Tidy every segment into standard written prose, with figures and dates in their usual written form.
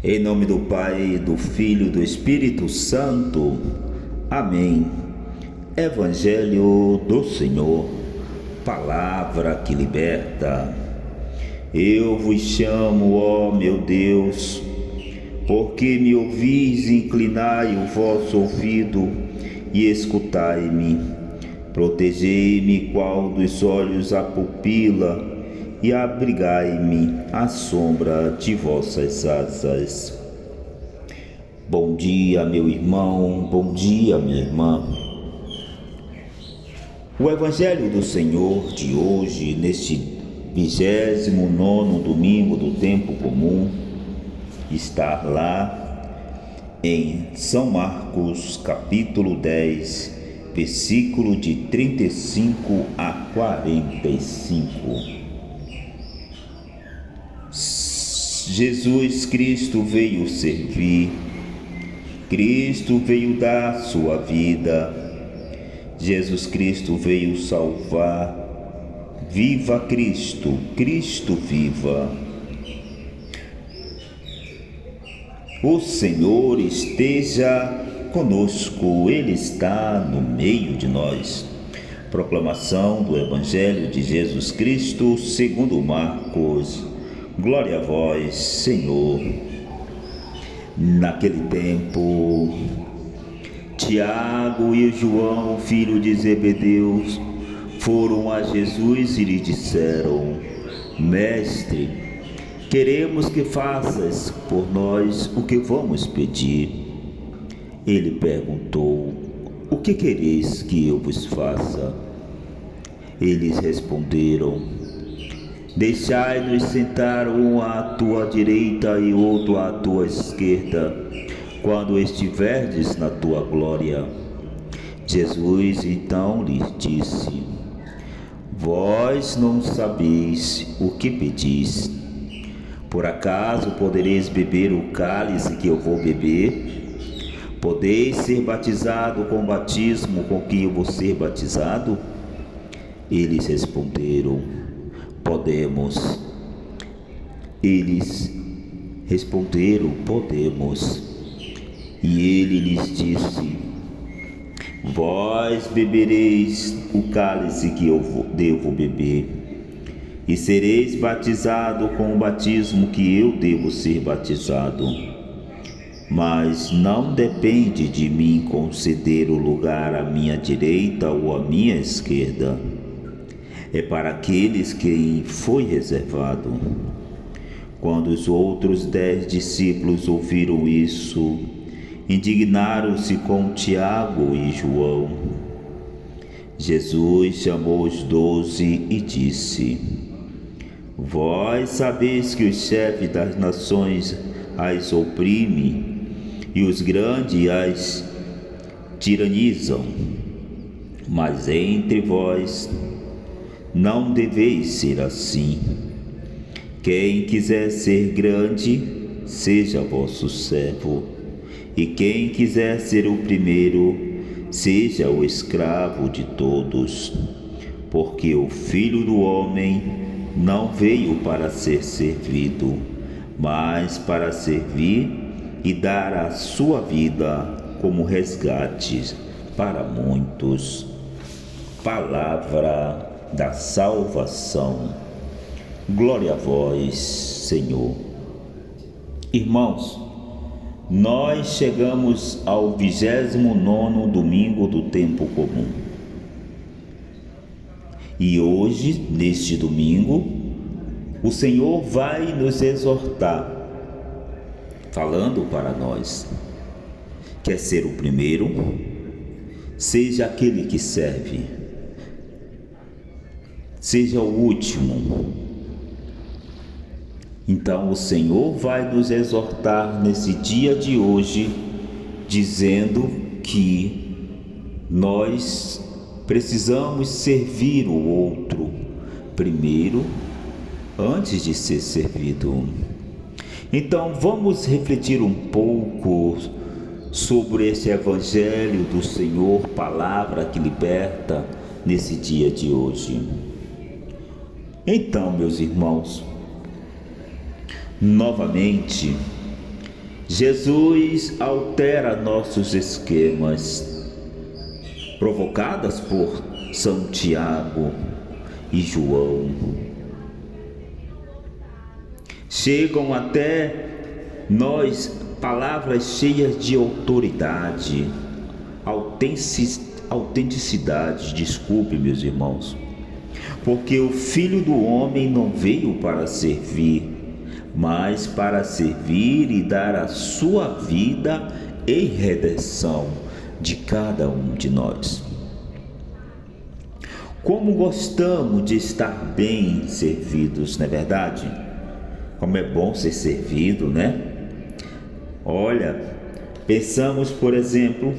Em nome do Pai, do Filho e do Espírito Santo. Amém. Evangelho do Senhor, palavra que liberta. Eu vos chamo, ó meu Deus, porque me ouvis, inclinai o vosso ouvido e escutai-me. Protegei-me qual dos olhos a pupila e abrigai-me à sombra de vossas asas. Bom dia, meu irmão, bom dia, minha irmã. O Evangelho do Senhor de hoje, neste 29º domingo do tempo comum, está lá em São Marcos, capítulo 10, versículo de 35 a 45. Jesus Cristo veio servir, Cristo veio dar sua vida, Jesus Cristo veio salvar. Viva Cristo, Cristo viva. O Senhor esteja conosco, Ele está no meio de nós. Proclamação do Evangelho de Jesus Cristo segundo Marcos. Glória a vós, Senhor. Naquele tempo, Tiago e João, filho de Zebedeu, foram a Jesus e lhe disseram: Mestre, queremos que faças por nós o que vamos pedir. Ele perguntou: O que quereis que eu vos faça? Eles responderam: Deixai-nos sentar um à tua direita e outro à tua esquerda, quando estiverdes na tua glória. Jesus então lhes disse: Vós não sabeis o que pedis. Por acaso podereis beber o cálice que eu vou beber? Podeis ser batizado com o batismo com que eu vou ser batizado? Eles responderam: Podemos. Eles responderam: Podemos. E ele lhes disse: Vós bebereis o cálice que eu devo beber, e sereis batizado com o batismo que eu devo ser batizado. Mas não depende de mim conceder o lugar à minha direita ou à minha esquerda. É para aqueles que foi reservado. Quando os outros 10 discípulos ouviram isso, indignaram-se com Tiago e João. Jesus chamou os 12 e disse: Vós sabeis que os chefes das nações as oprimem e os grandes as tiranizam, mas entre vós não deveis ser assim. Quem quiser ser grande, seja vosso servo, e quem quiser ser o primeiro, seja o escravo de todos. Porque o Filho do Homem não veio para ser servido, mas para servir e dar a sua vida como resgate para muitos. Palavra da salvação. Glória a vós, Senhor. Irmãos, nós chegamos ao 29º domingo do tempo comum. E hoje, neste domingo, o Senhor vai nos exortar, falando para nós: quer ser o primeiro? Seja aquele que serve. Seja o último. Então o Senhor vai nos exortar nesse dia de hoje, dizendo que nós precisamos servir o outro primeiro, antes de ser servido. Então vamos refletir um pouco sobre esse Evangelho do Senhor, palavra que liberta, nesse dia de hoje. Então, meus irmãos, novamente Jesus altera nossos esquemas, provocadas por São Tiago e João. Chegam até nós palavras cheias de autoridade, autenticidade, desculpe, meus irmãos, porque o Filho do Homem não veio para servir, mas para servir e dar a sua vida em redenção de cada um de nós. Como gostamos de estar bem servidos, não é verdade? Como é bom ser servido, né? Olha, pensamos, por exemplo,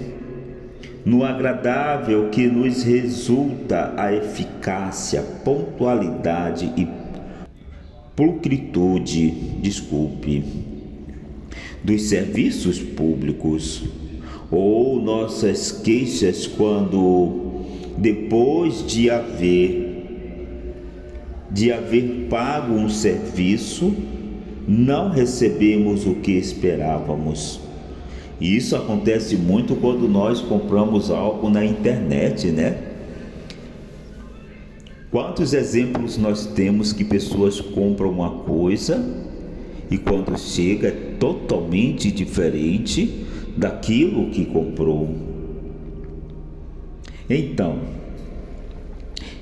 no agradável que nos resulta a eficácia, pontualidade e pulcritude, dos serviços públicos, ou nossas queixas quando, depois de haver pago um serviço, não recebemos o que esperávamos. Isso acontece muito quando nós compramos algo na internet, né? Quantos exemplos nós temos que pessoas compram uma coisa e quando chega é totalmente diferente daquilo que comprou. Então,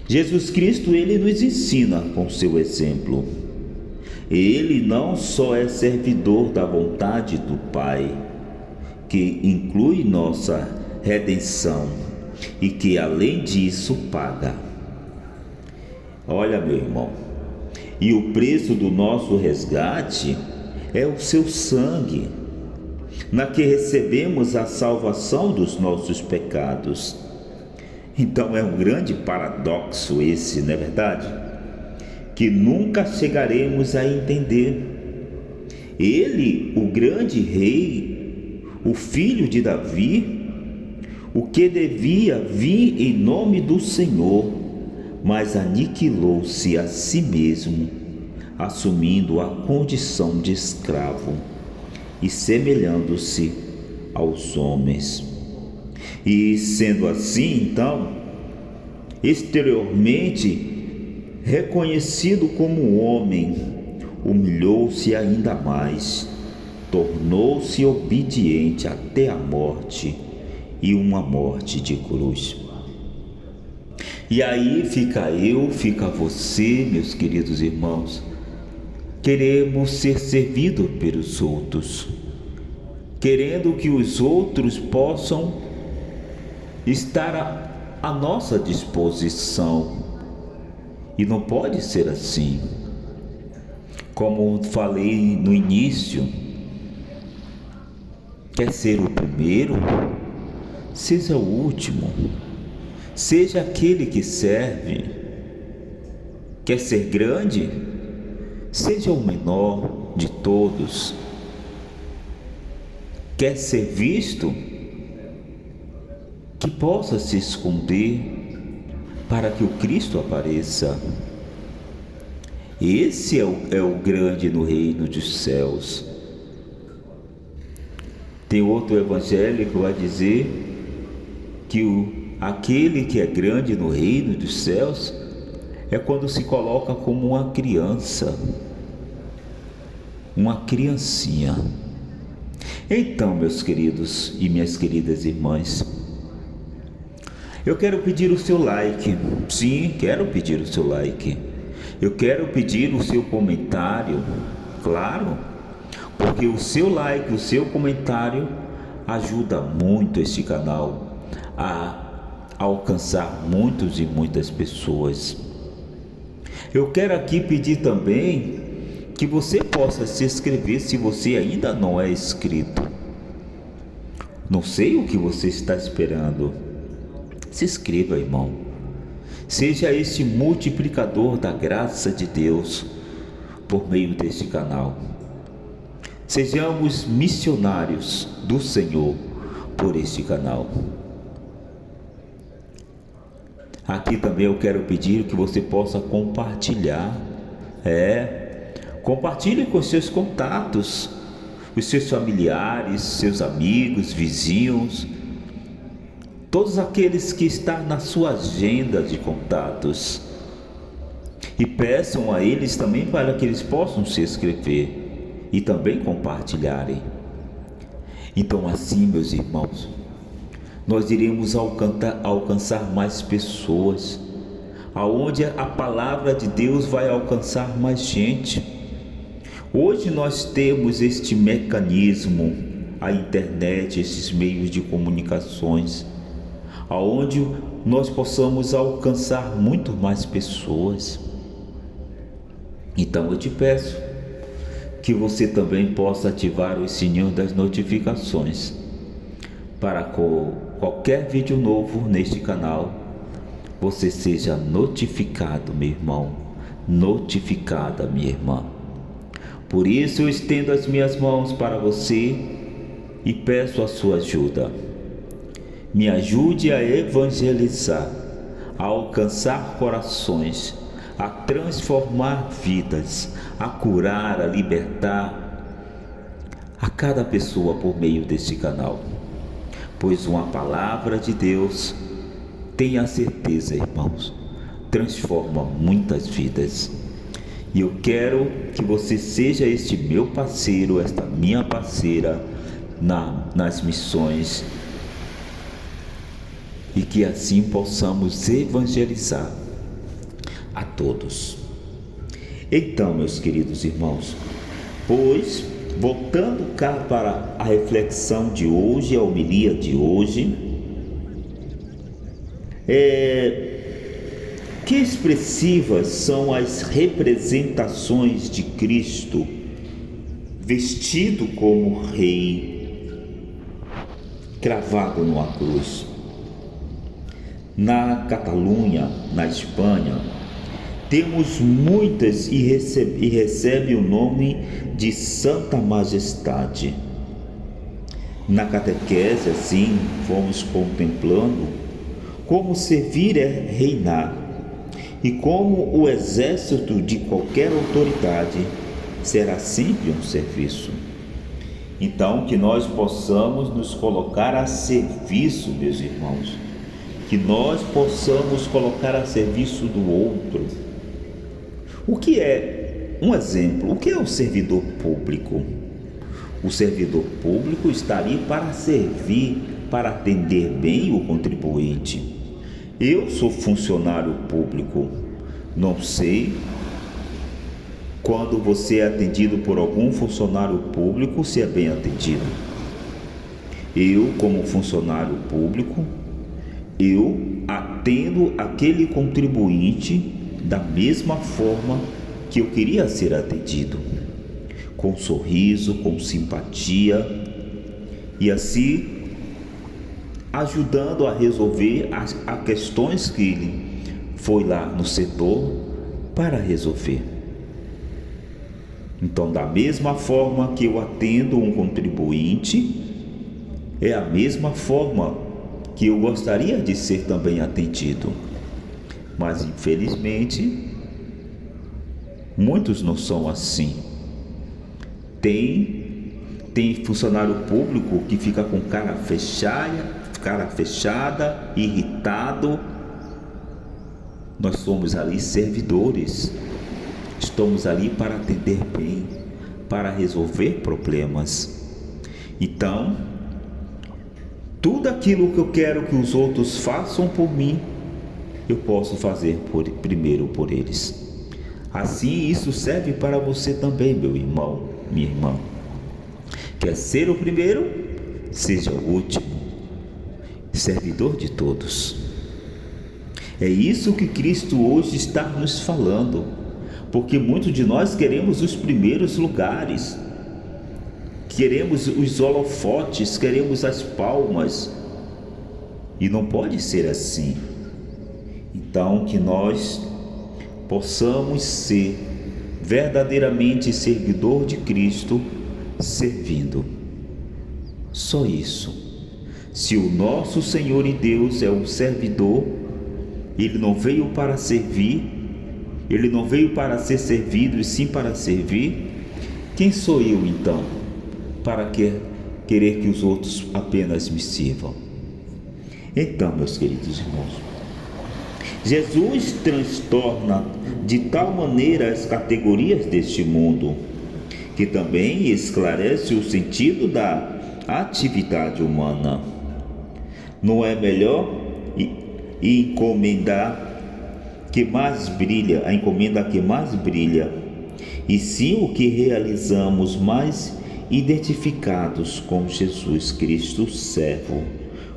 Jesus Cristo, ele nos ensina com seu exemplo. Ele não só é servidor da vontade do Pai, que inclui nossa redenção e que além disso paga. Olha, meu irmão, e o preço do nosso resgate é o seu sangue, na que recebemos a salvação dos nossos pecados. Então é um grande paradoxo esse, não é verdade? Que nunca chegaremos a entender. Ele, o grande rei, o filho de Davi, o que devia vir em nome do Senhor, mas aniquilou-se a si mesmo, assumindo a condição de escravo e semelhando-se aos homens. E sendo assim, então, exteriormente reconhecido como homem, humilhou-se ainda mais, tornou-se obediente até a morte, e uma morte de cruz. E aí fica você, meus queridos irmãos, queremos ser servidos pelos outros, querendo que os outros possam estar à nossa disposição. E não pode ser assim. Como falei no início, quer ser o primeiro, seja o último, seja aquele que serve. Quer ser grande, seja o menor de todos. Quer ser visto, que possa se esconder para que o Cristo apareça. Esse é o grande no reino dos céus. Tem outro evangelho que vai dizer que aquele que é grande no reino dos céus é quando se coloca como uma criança, uma criancinha. Então, meus queridos e minhas queridas irmãs, eu quero pedir o seu like. Sim, quero pedir o seu like. Eu quero pedir o seu comentário, claro, porque o seu like, o seu comentário ajuda muito este canal a alcançar muitos e muitas pessoas. Eu quero aqui pedir também que você possa se inscrever se você ainda não é inscrito. Não sei o que você está esperando. Se inscreva, irmão. Seja este multiplicador da graça de Deus por meio deste canal. Sejamos missionários do Senhor por este canal. Aqui também eu quero pedir que você possa compartilhar. Compartilhe com seus contatos. os seus familiares, seus amigos, vizinhos, todos aqueles que estão na sua agenda de contatos. E peçam a eles também para que eles possam se inscrever e também compartilharem. Então assim, meus irmãos, nós iremos alcançar mais pessoas, aonde a palavra de Deus vai alcançar mais gente. Hoje nós temos este mecanismo, a internet, esses meios de comunicações, aonde nós possamos alcançar muito mais pessoas. Então eu te peço que você também possa ativar o sininho das notificações para qualquer vídeo novo neste canal você seja notificado, meu irmão, notificada, minha irmã. Por isso eu estendo as minhas mãos para você e peço a sua ajuda. Me ajude a evangelizar, a alcançar corações, a transformar vidas, a curar, a libertar a cada pessoa por meio deste canal. Pois uma palavra de Deus, tenha certeza, irmãos, transforma muitas vidas. E eu quero que você seja este meu parceiro, esta minha parceira nas missões, e que assim possamos evangelizar a todos. Então, meus queridos irmãos, pois, voltando cá para a reflexão de hoje, a homilia de hoje, que expressivas são as representações de Cristo vestido como rei, cravado numa cruz. Na Catalunha, na Espanha, temos muitas e recebe o nome de Santa Majestade. Na catequese, assim, fomos contemplando como servir é reinar, e como o exército de qualquer autoridade será sempre um serviço. Então, que nós possamos nos colocar a serviço, meus irmãos, que nós possamos colocar a serviço do outro. O que é, um exemplo, o que é o servidor público? O servidor público está ali para servir, para atender bem o contribuinte. Eu sou funcionário público, não sei quando você é atendido por algum funcionário público se é bem atendido. Eu, como funcionário público, eu atendo aquele contribuinte da mesma forma que eu queria ser atendido, com sorriso, com simpatia, e assim ajudando a resolver as questões que ele foi lá no setor para resolver. Então, da mesma forma que eu atendo um contribuinte, é a mesma forma que eu gostaria de ser também atendido. Mas infelizmente muitos não são assim. Tem funcionário público que fica com cara fechada, irritado. Nós somos ali servidores, estamos ali para atender bem, para resolver problemas. Então, tudo aquilo que eu quero que os outros façam por mim, eu posso fazer primeiro por eles. Assim, isso serve para você também, meu irmão, minha irmã. Quer ser o primeiro? Seja o último, servidor de todos. É isso que Cristo hoje está nos falando, porque muitos de nós queremos os primeiros lugares, queremos os holofotes, queremos as palmas, e não pode ser assim. Então, que nós possamos ser verdadeiramente servidor de Cristo, servindo. Só isso. Se o nosso Senhor e Deus é um servidor, Ele não veio para servir, Ele não veio para ser servido, e sim para servir. Quem sou eu então para querer que os outros apenas me sirvam. Então, meus queridos irmãos, Jesus transtorna de tal maneira as categorias deste mundo, que também esclarece o sentido da atividade humana. Não é melhor encomendar que mais brilha, a encomenda que mais brilha, e sim o que realizamos mais identificados com Jesus Cristo, servo,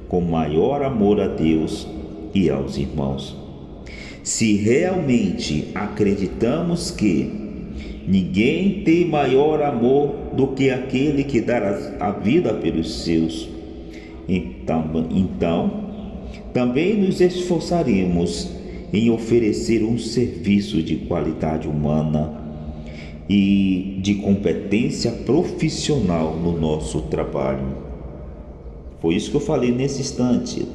com maior amor a Deus e aos irmãos. Se realmente acreditamos que ninguém tem maior amor do que aquele que dá a vida pelos seus, então também nos esforçaremos em oferecer um serviço de qualidade humana e de competência profissional no nosso trabalho. Foi isso que eu falei nesse instante,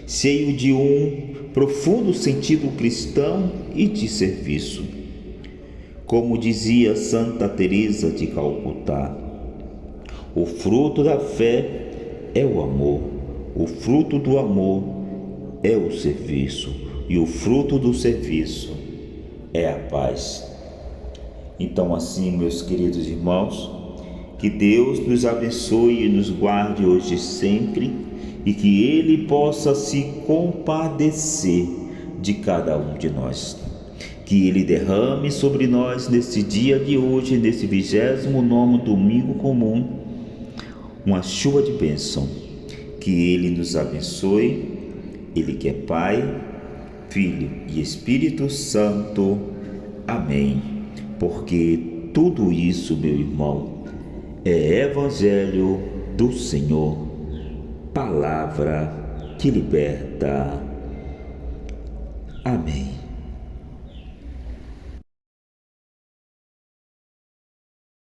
cheio de um profundo sentido cristão e de serviço. Como dizia Santa Teresa de Calcutá, o fruto da fé é o amor, o fruto do amor é o serviço, e o fruto do serviço é a paz. Então, assim, meus queridos irmãos, que Deus nos abençoe e nos guarde hoje e sempre, e que Ele possa se compadecer de cada um de nós. Que Ele derrame sobre nós nesse dia de hoje, nesse 29º domingo comum, uma chuva de bênção. Que Ele nos abençoe, Ele que é Pai, Filho e Espírito Santo. Amém. Porque tudo isso, meu irmão, é Evangelho do Senhor, palavra que liberta. Amém.